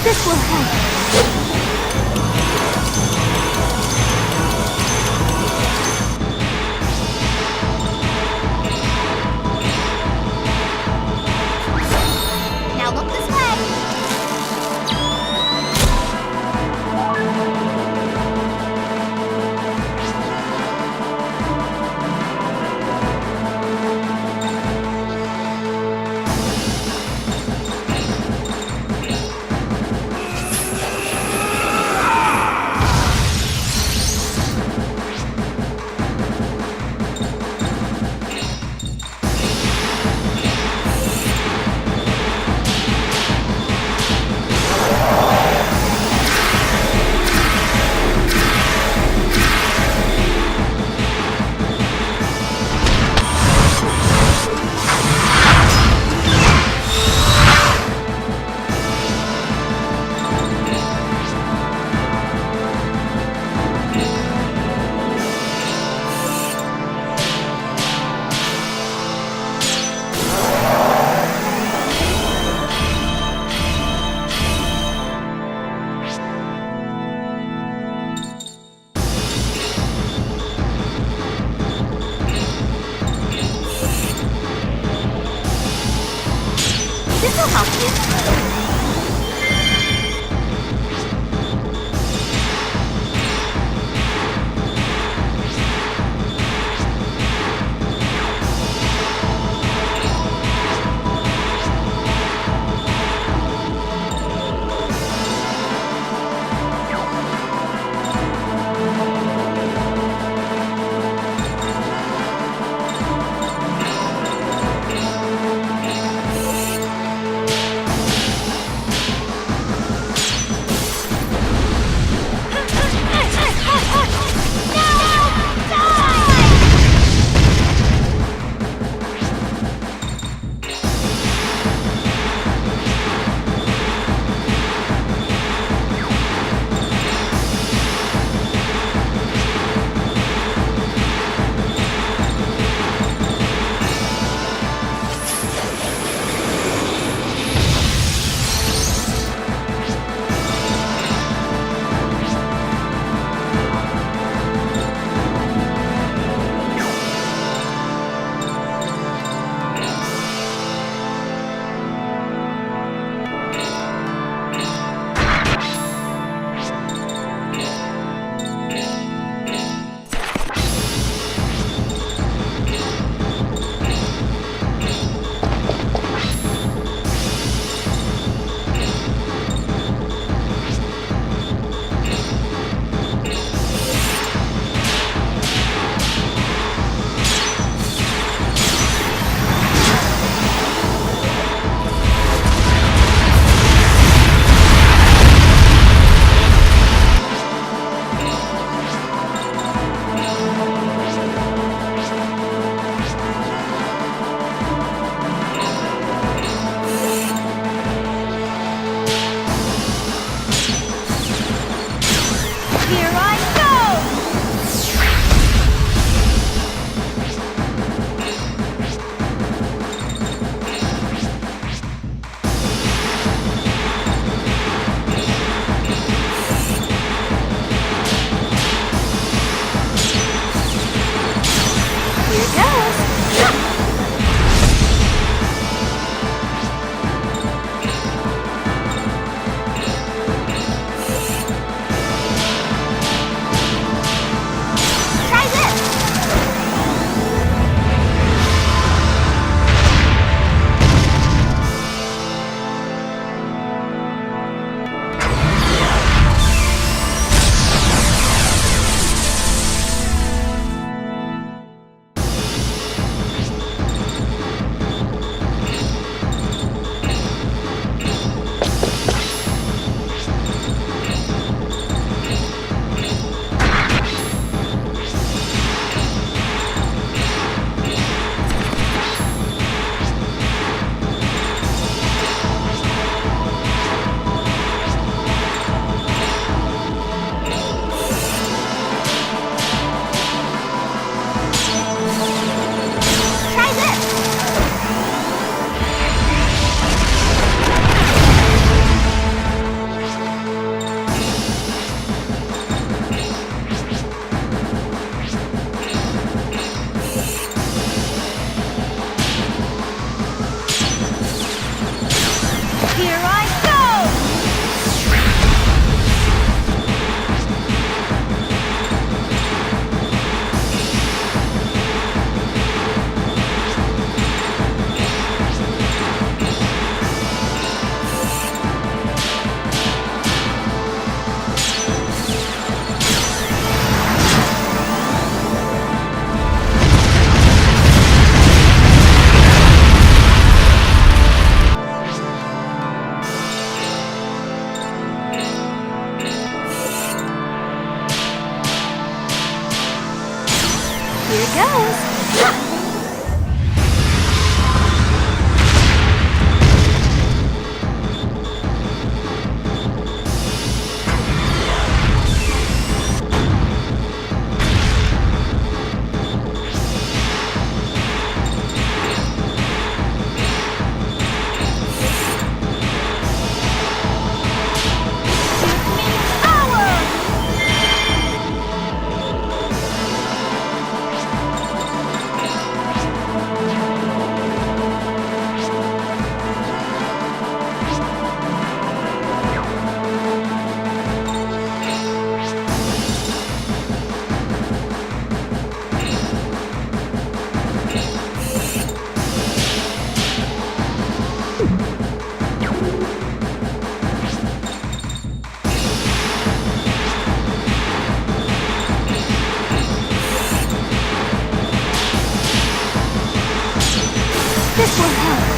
This will help. Now look this way. goes. This will help.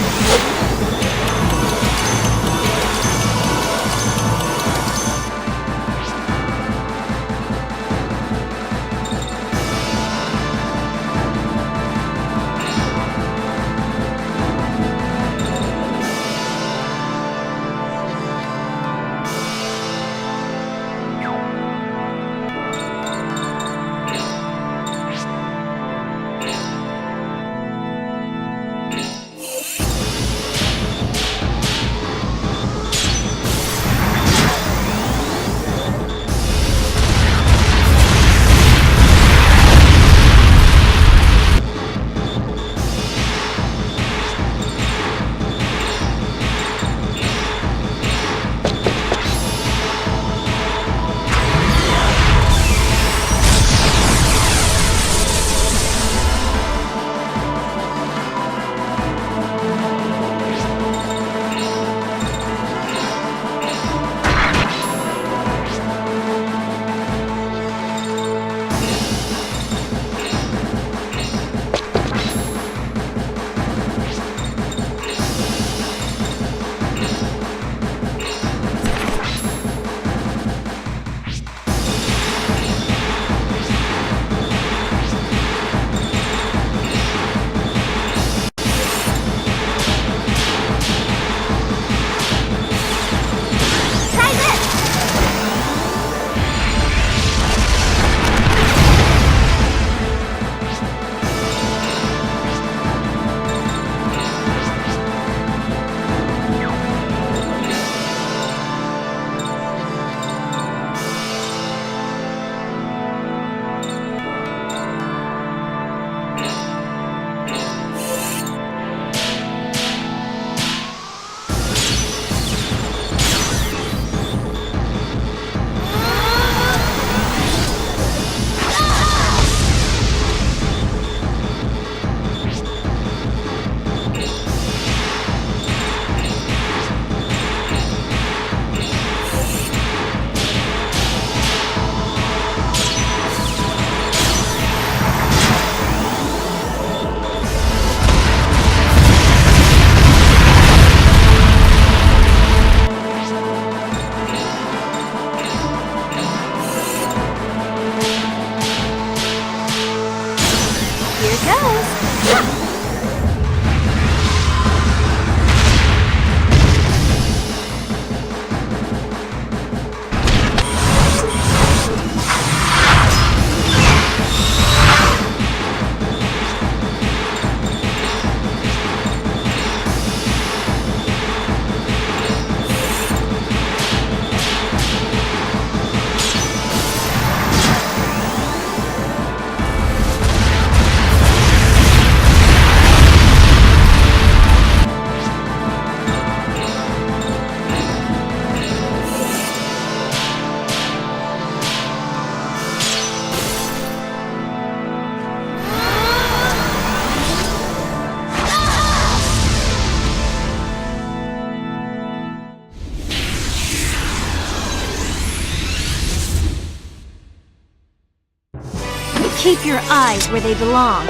Keep your eyes where they belong.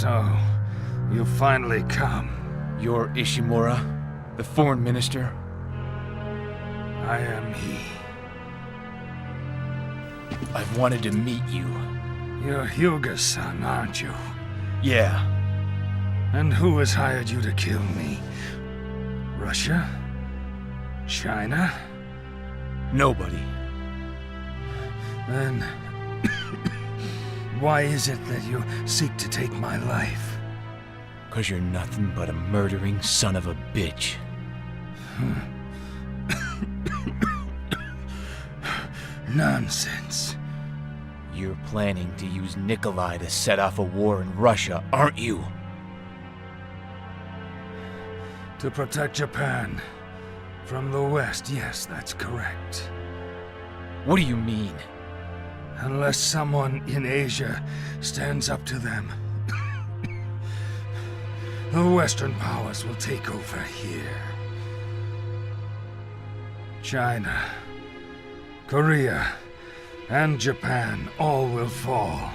So, you finally come. You're Ishimura, the foreign minister? I am he. I've wanted to meet you. You're Hyuga's son, aren't you? Yeah. And who has hired you to kill me? Russia? China? Nobody. Then... why is it that you seek to take my life? 'Cause you're nothing but a murdering son of a bitch. Nonsense. You're planning to use Nikolai to set off a war in Russia, aren't you? To protect Japan. From the West, yes, that's correct. What do you mean? Unless someone in Asia stands up to them, the Western powers will take over here. China, Korea, and Japan all will fall.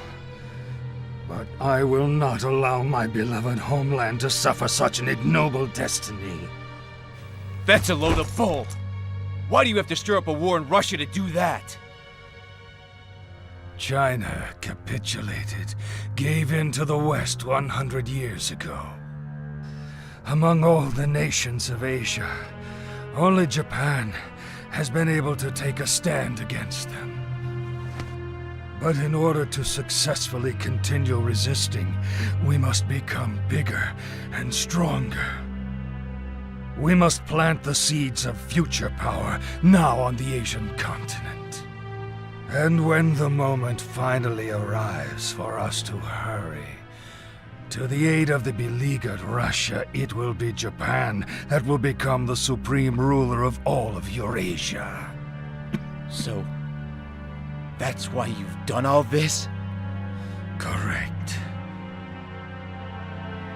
But I will not allow my beloved homeland to suffer such an ignoble destiny. That's a load of bull! Why do you have to stir up a war in Russia to do that? China capitulated, gave in to the West 100 years ago. Among all the nations of Asia, only Japan has been able to take a stand against them. But in order to successfully continue resisting, we must become bigger and stronger. We must plant the seeds of future power now on the Asian continent. And when the moment finally arrives for us to hurry, to the aid of the beleaguered Russia, it will be Japan that will become the supreme ruler of all of Eurasia. So, that's why you've done all this? Correct.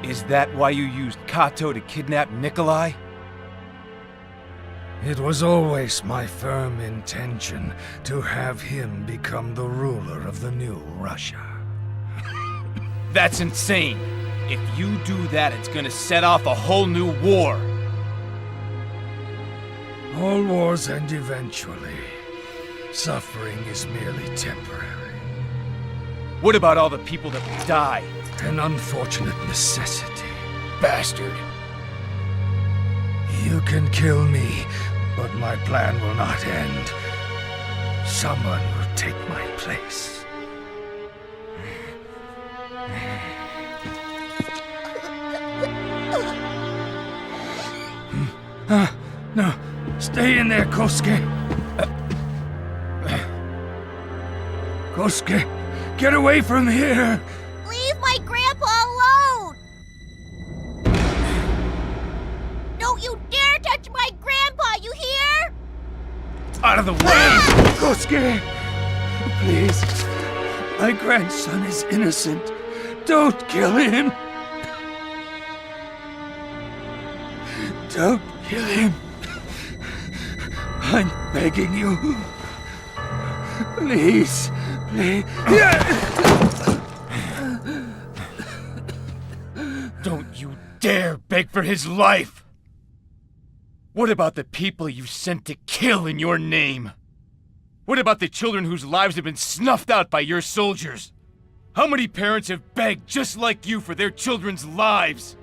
Is that why you used Kato to kidnap Nikolai? It was always my firm intention to have him become the ruler of the new Russia. That's insane! If you do that, it's gonna set off a whole new war! All wars end eventually. Suffering is merely temporary. What about all the people that will die? An unfortunate necessity. Bastard! You can kill me, but my plan will not end. Someone will take my place. No. Stay in there, Kosuke. Kosuke, get away from here! Leave my grandpa alone! Don't you dare touch my grandpa, you hear? Out of the way! Kosuke! Please. My grandson is innocent. Don't kill him. Don't kill him. I'm begging you. Please. Please. Don't you dare beg for his life! What about the people you sent to kill in your name? What about the children whose lives have been snuffed out by your soldiers? How many parents have begged just like you for their children's lives?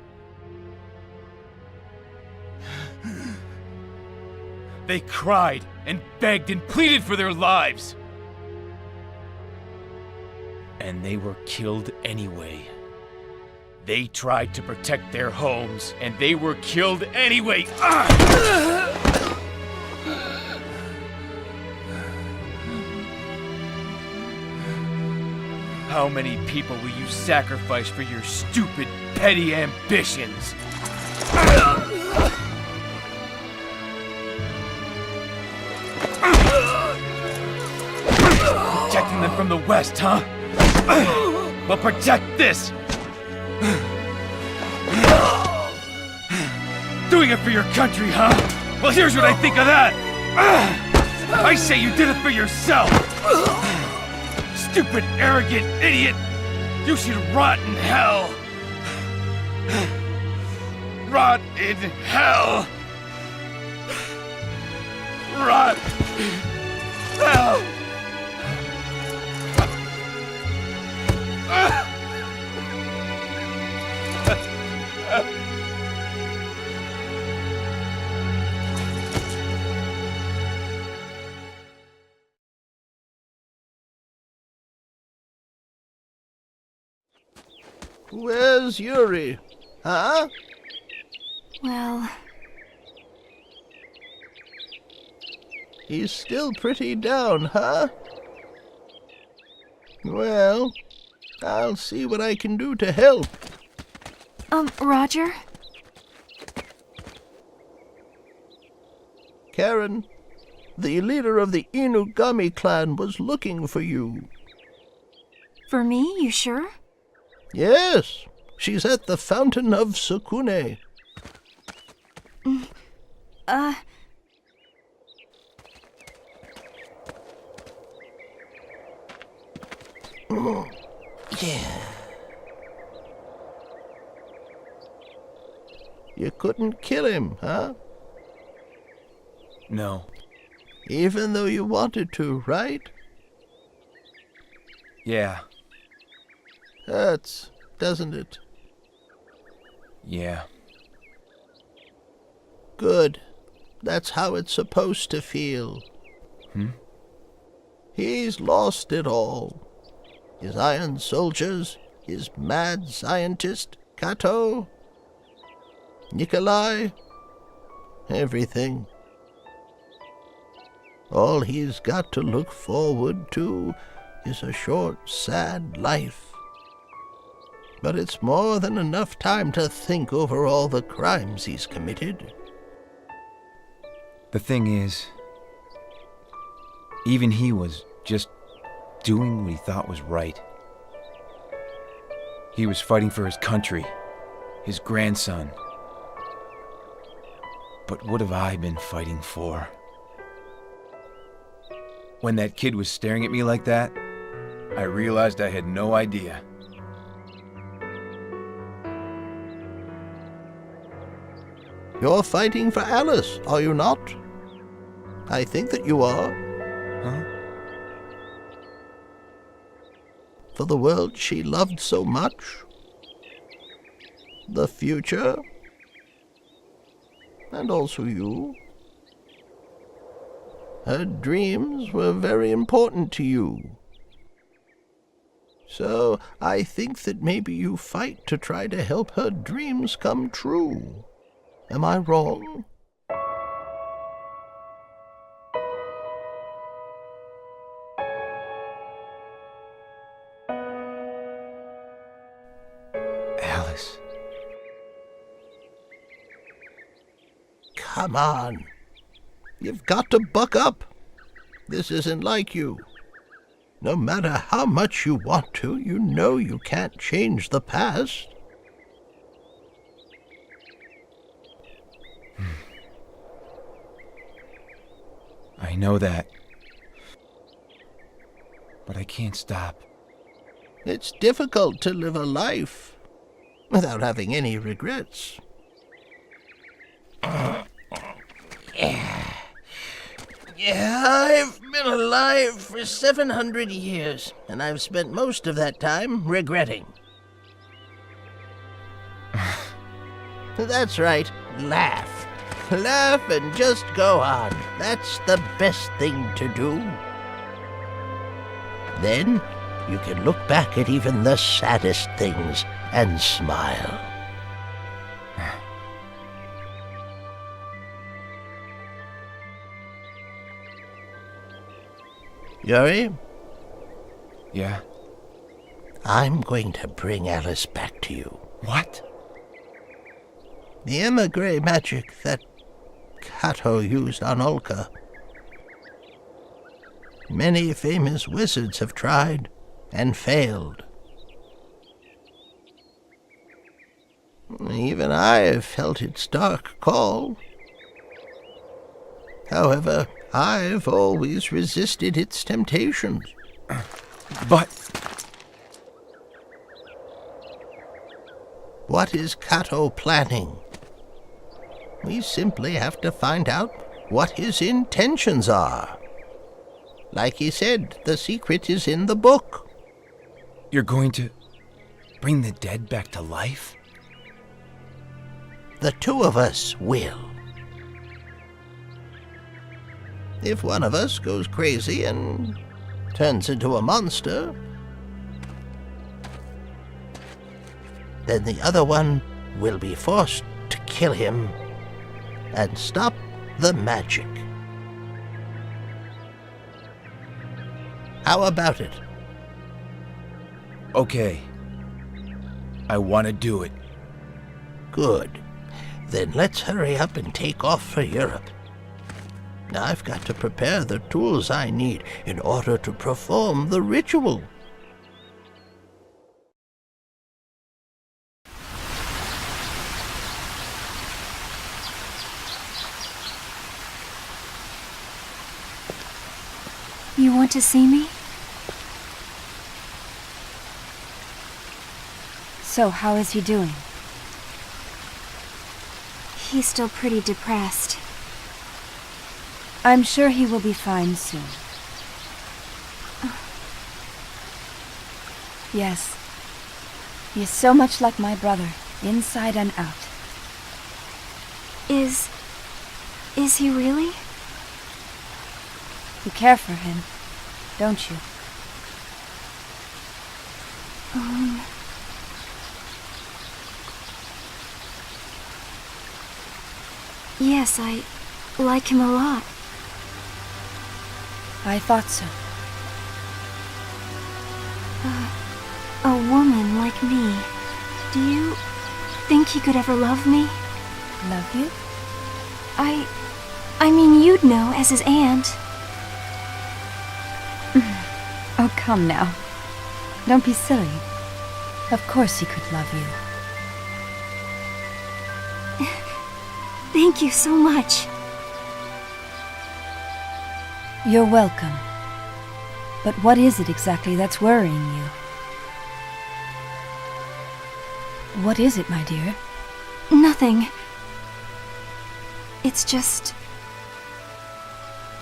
They cried and begged and pleaded for their lives. And they were killed anyway. They tried to protect their homes, and they were killed anyway. How many people will you sacrifice for your stupid, petty ambitions? Protecting them from the West, huh? Well, protect this! Doing it for your country, huh? Well, here's what I think of that! I say you did it for yourself! Stupid, arrogant idiot! You should rot in hell! Rot in hell! Rot! Hell! Where's Yuri? Huh? Well, He's still pretty down, huh? Well, I'll see what I can do to help. Roger? Karen, the leader of the Inugami clan was looking for you. For me, you sure? Yes, she's at the Fountain of Sukune. Yeah. You couldn't kill him, huh? No. Even though you wanted to, right? Yeah. Hurts, doesn't it? Yeah. Good. That's how it's supposed to feel. He's lost it all. His iron soldiers, his mad scientist, Kato, Nikolai, everything. All he's got to look forward to is a short, sad life. But it's more than enough time to think over all the crimes he's committed. The thing is, even he was just doing what he thought was right. He was fighting for his country, his grandson. But what have I been fighting for? When that kid was staring at me like that, I realized I had no idea. You're fighting for Alice, are you not? I think that you are. Huh? For the world she loved so much. The future. And also you. Her dreams were very important to you. So I think that maybe you fight to try to help her dreams come true. Am I wrong? Alice. Come on. You've got to buck up. This isn't like you. No matter how much you want to, you know you can't change the past. I know that. But I can't stop. It's difficult to live a life without having any regrets. Yeah, I've been alive for 700 years, and I've spent most of that time regretting. That's right, laugh. Laugh and just go on. That's the best thing to do. Then you can look back at even the saddest things and smile. Yuri, Yeah? I'm going to bring Alice back to you. What? The emigre magic that Kato used on Ulka. Many famous wizards have tried and failed. Even I felt its dark call. However, I've always resisted its temptations. But... What is Kato planning? We simply have to find out what his intentions are. Like he said, the secret is in the book. You're going to bring the dead back to life? The two of us will. If one of us goes crazy and turns into a monster, then the other one will be forced to kill him and stop the magic. How about it? Okay. I want to do it. Good. Then let's hurry up and take off for Europe. Now I've got to prepare the tools I need in order to perform the ritual. You want to see me? So, how is he doing? He's still pretty depressed. I'm sure he will be fine soon. Yes. He is so much like my brother, inside and out. Is he really? You care for him, don't you? Yes, I like him a lot. I thought so. A woman like me. Do you think he could ever love me? Love you? I mean, you'd know as his aunt. Oh, come now. Don't be silly. Of course he could love you. Thank you so much. You're welcome. But what is it exactly that's worrying you? What is it, my dear? Nothing. It's just...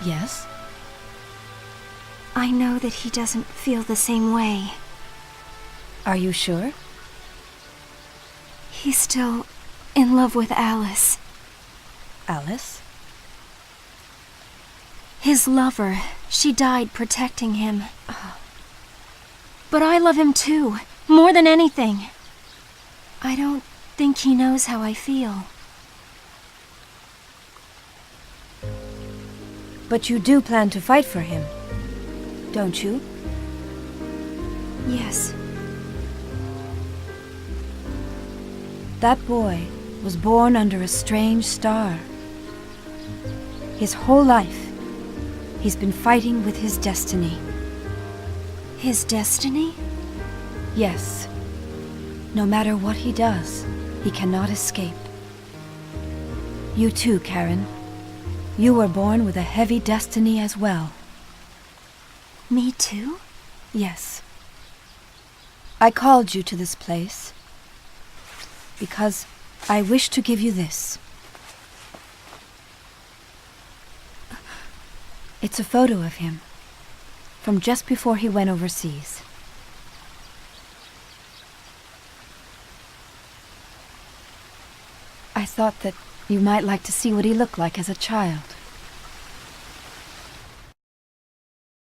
Yes? I know that he doesn't feel the same way. Are you sure? He's still in love with Alice. Alice? His lover. She died protecting him. But I love him too, more than anything. I don't think he knows how I feel. But you do plan to fight for him, don't you? Yes. That boy was born under a strange star. His whole life, he's been fighting with his destiny. His destiny? Yes. No matter what he does, he cannot escape. You too, Karen. You were born with a heavy destiny as well. Me too? Yes. I called you to this place because I wish to give you this. It's a photo of him from just before he went overseas. I thought that you might like to see what he looked like as a child.